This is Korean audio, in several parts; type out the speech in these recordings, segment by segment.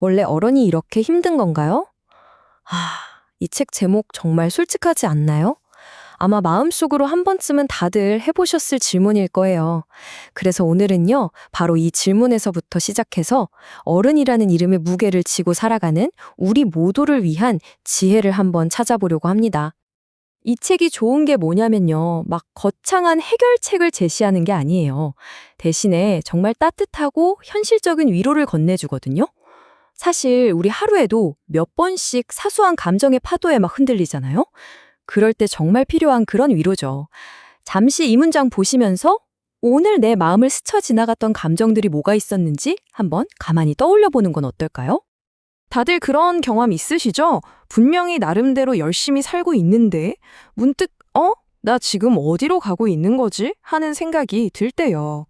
원래 어른이 이렇게 힘든 건가요? 이 책 제목 정말 솔직하지 않나요? 아마 마음속으로 한 번쯤은 다들 해보셨을 질문일 거예요. 그래서 오늘은요, 바로 이 질문에서부터 시작해서 어른이라는 이름의 무게를 지고 살아가는 우리 모두를 위한 지혜를 한번 찾아보려고 합니다. 이 책이 좋은 게 뭐냐면요, 막 거창한 해결책을 제시하는 게 아니에요. 대신에 정말 따뜻하고 현실적인 위로를 건네주거든요. 사실 우리 하루에도 몇 번씩 사소한 감정의 파도에 막 흔들리잖아요? 그럴 때 정말 필요한 그런 위로죠. 잠시 이 문장 보시면서 오늘 내 마음을 스쳐 지나갔던 감정들이 뭐가 있었는지 한번 가만히 떠올려 보는 건 어떨까요? 다들 그런 경험 있으시죠? 분명히 나름대로 열심히 살고 있는데 문득 나 지금 어디로 가고 있는 거지? 하는 생각이 들 때요.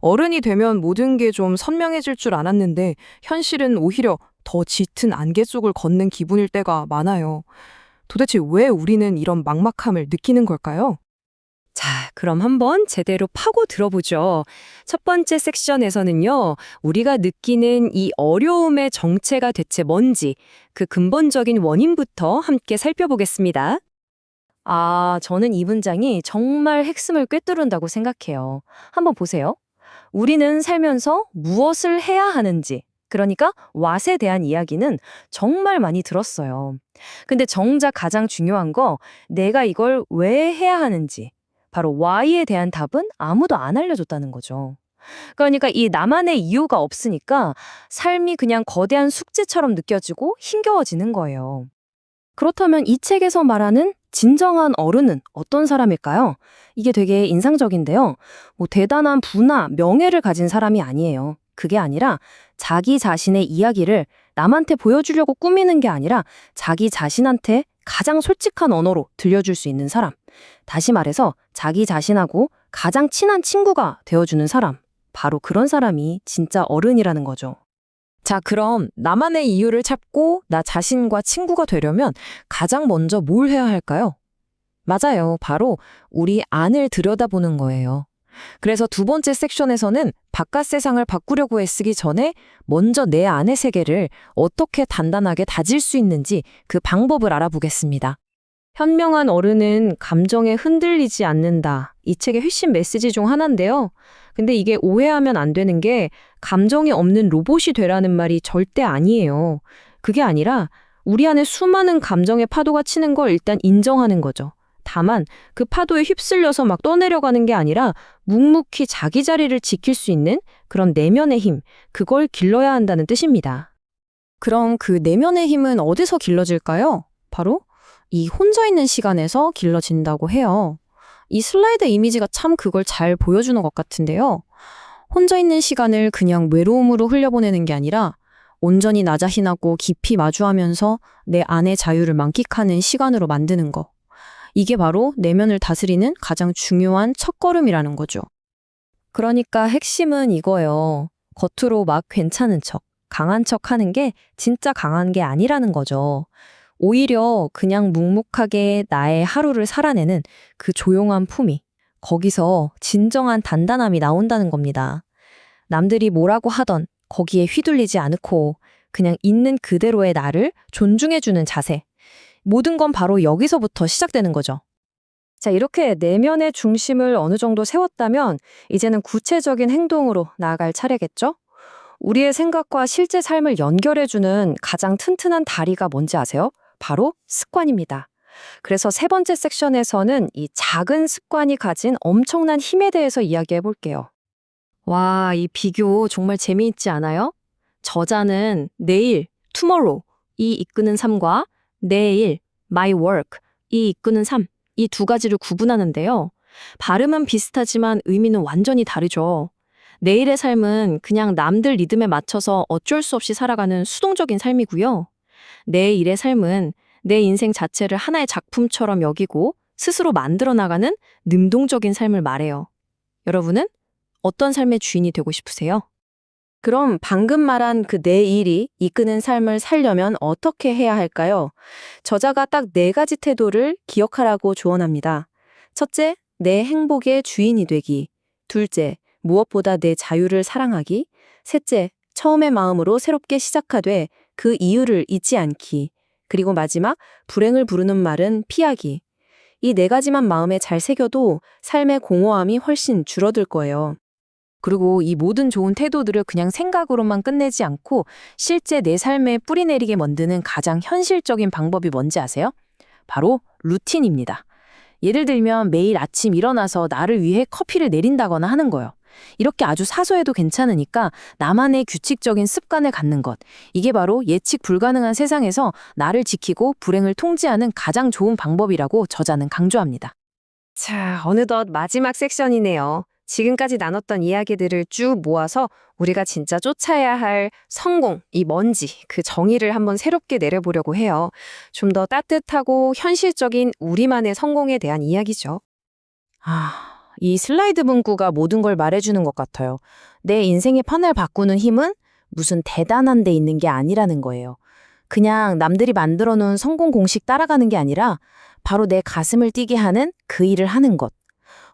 어른이 되면 모든 게 좀 선명해질 줄 알았는데 현실은 오히려 더 짙은 안개 속을 걷는 기분일 때가 많아요. 도대체 왜 우리는 이런 막막함을 느끼는 걸까요? 자, 그럼 한번 제대로 파고 들어보죠. 첫 번째 섹션에서는요, 우리가 느끼는 이 어려움의 정체가 대체 뭔지, 그 근본적인 원인부터 함께 살펴보겠습니다. 저는 이 문장이 정말 핵심을 꿰뚫는다고 생각해요. 한번 보세요. 우리는 살면서 무엇을 해야 하는지, 그러니까 what에 대한 이야기는 정말 많이 들었어요. 근데 정작 가장 중요한 거, 내가 이걸 왜 해야 하는지, 바로 why에 대한 답은 아무도 안 알려줬다는 거죠. 그러니까 이 나만의 이유가 없으니까 삶이 그냥 거대한 숙제처럼 느껴지고 힘겨워지는 거예요. 그렇다면 이 책에서 말하는 진정한 어른은 어떤 사람일까요? 이게 되게 인상적인데요. 뭐 대단한 부나 명예를 가진 사람이 아니에요. 그게 아니라 자기 자신의 이야기를 남한테 보여주려고 꾸미는 게 아니라 자기 자신한테 가장 솔직한 언어로 들려줄 수 있는 사람. 다시 말해서 자기 자신하고 가장 친한 친구가 되어주는 사람. 바로 그런 사람이 진짜 어른이라는 거죠. 자, 그럼 나만의 이유를 찾고 나 자신과 친구가 되려면 가장 먼저 뭘 해야 할까요? 맞아요. 바로 우리 안을 들여다보는 거예요. 그래서 두 번째 섹션에서는 바깥 세상을 바꾸려고 애쓰기 전에 먼저 내 안의 세계를 어떻게 단단하게 다질 수 있는지 그 방법을 알아보겠습니다. 현명한 어른은 감정에 흔들리지 않는다. 이 책의 핵심 메시지 중 하나인데요. 근데 이게 오해하면 안 되는 게 감정이 없는 로봇이 되라는 말이 절대 아니에요. 그게 아니라 우리 안에 수많은 감정의 파도가 치는 걸 일단 인정하는 거죠. 다만 그 파도에 휩쓸려서 막 떠내려가는 게 아니라 묵묵히 자기 자리를 지킬 수 있는 그런 내면의 힘, 그걸 길러야 한다는 뜻입니다. 그럼 그 내면의 힘은 어디서 길러질까요? 바로 이 혼자 있는 시간에서 길러진다고 해요. 이 슬라이드 이미지가 참 그걸 잘 보여주는 것 같은데요. 혼자 있는 시간을 그냥 외로움으로 흘려보내는 게 아니라 온전히 나 자신하고 깊이 마주하면서 내 안의 자유를 만끽하는 시간으로 만드는 거. 이게 바로 내면을 다스리는 가장 중요한 첫걸음이라는 거죠. 그러니까 핵심은 이거예요. 겉으로 막 괜찮은 척, 강한 척 하는 게 진짜 강한 게 아니라는 거죠. 오히려 그냥 묵묵하게 나의 하루를 살아내는 그 조용한 품위, 거기서 진정한 단단함이 나온다는 겁니다. 남들이 뭐라고 하던 거기에 휘둘리지 않고 그냥 있는 그대로의 나를 존중해주는 자세. 모든 건 바로 여기서부터 시작되는 거죠. 자, 이렇게 내면의 중심을 어느 정도 세웠다면 이제는 구체적인 행동으로 나아갈 차례겠죠? 우리의 생각과 실제 삶을 연결해주는 가장 튼튼한 다리가 뭔지 아세요? 바로 습관입니다. 그래서 세 번째 섹션에서는 이 작은 습관이 가진 엄청난 힘에 대해서 이야기해 볼게요. 와, 이 비교 정말 재미있지 않아요? 저자는 내일, tomorrow, 이 이끄는 삶과 내일, my work, 이 이끄는 삶, 이 두 가지를 구분하는데요. 발음은 비슷하지만 의미는 완전히 다르죠. 내일의 삶은 그냥 남들 리듬에 맞춰서 어쩔 수 없이 살아가는 수동적인 삶이고요. 내 일의 삶은 내 인생 자체를 하나의 작품처럼 여기고 스스로 만들어 나가는 능동적인 삶을 말해요. 여러분은 어떤 삶의 주인이 되고 싶으세요? 그럼 방금 말한 그 내 일이 이끄는 삶을 살려면 어떻게 해야 할까요? 저자가 딱 네 가지 태도를 기억하라고 조언합니다. 첫째, 내 행복의 주인이 되기. 둘째, 무엇보다 내 자유를 사랑하기. 셋째, 처음의 마음으로 새롭게 시작하되 그 이유를 잊지 않기. 그리고 마지막, 불행을 부르는 말은 피하기. 이 네 가지만 마음에 잘 새겨도 삶의 공허함이 훨씬 줄어들 거예요. 그리고 이 모든 좋은 태도들을 그냥 생각으로만 끝내지 않고 실제 내 삶에 뿌리내리게 만드는 가장 현실적인 방법이 뭔지 아세요? 바로 루틴입니다. 예를 들면 매일 아침 일어나서 나를 위해 커피를 내린다거나 하는 거요. 이렇게 아주 사소해도 괜찮으니까 나만의 규칙적인 습관을 갖는 것. 이게 바로 예측 불가능한 세상에서 나를 지키고 불행을 통제하는 가장 좋은 방법이라고 저자는 강조합니다. 자, 어느덧 마지막 섹션이네요. 지금까지 나눴던 이야기들을 쭉 모아서 우리가 진짜 쫓아야 할 성공, 이 뭔지 그 정의를 한번 새롭게 내려보려고 해요. 좀 더 따뜻하고 현실적인 우리만의 성공에 대한 이야기죠. 이 슬라이드 문구가 모든 걸 말해주는 것 같아요. 내 인생의 판을 바꾸는 힘은 무슨 대단한 데 있는 게 아니라는 거예요. 그냥 남들이 만들어 놓은 성공 공식 따라가는 게 아니라 바로 내 가슴을 뛰게 하는 그 일을 하는 것.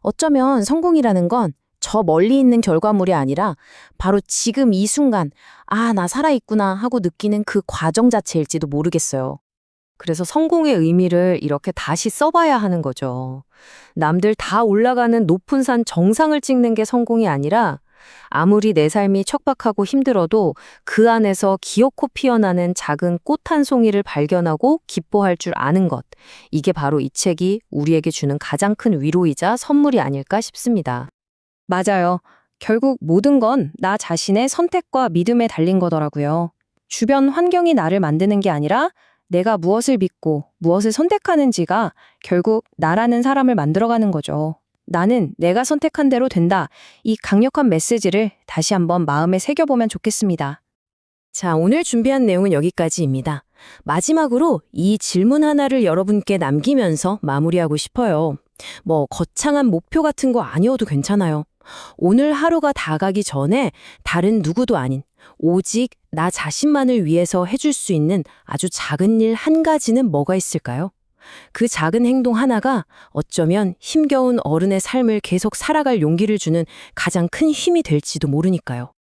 어쩌면 성공이라는 건 저 멀리 있는 결과물이 아니라 바로 지금 이 순간, 아, 나 살아있구나 하고 느끼는 그 과정 자체일지도 모르겠어요. 그래서 성공의 의미를 이렇게 다시 써봐야 하는 거죠. 남들 다 올라가는 높은 산 정상을 찍는 게 성공이 아니라 아무리 내 삶이 척박하고 힘들어도 그 안에서 기어코 피어나는 작은 꽃 한 송이를 발견하고 기뻐할 줄 아는 것. 이게 바로 이 책이 우리에게 주는 가장 큰 위로이자 선물이 아닐까 싶습니다. 맞아요. 결국 모든 건 나 자신의 선택과 믿음에 달린 거더라고요. 주변 환경이 나를 만드는 게 아니라 내가 무엇을 믿고 무엇을 선택하는지가 결국 나라는 사람을 만들어가는 거죠. 나는 내가 선택한 대로 된다. 이 강력한 메시지를 다시 한번 마음에 새겨보면 좋겠습니다. 자, 오늘 준비한 내용은 여기까지입니다. 마지막으로 이 질문 하나를 여러분께 남기면서 마무리하고 싶어요. 거창한 목표 같은 거 아니어도 괜찮아요. 오늘 하루가 다 가기 전에 다른 누구도 아닌 오직 나 자신만을 위해서 해줄 수 있는 아주 작은 일 한 가지는 뭐가 있을까요? 그 작은 행동 하나가 어쩌면 힘겨운 어른의 삶을 계속 살아갈 용기를 주는 가장 큰 힘이 될지도 모르니까요.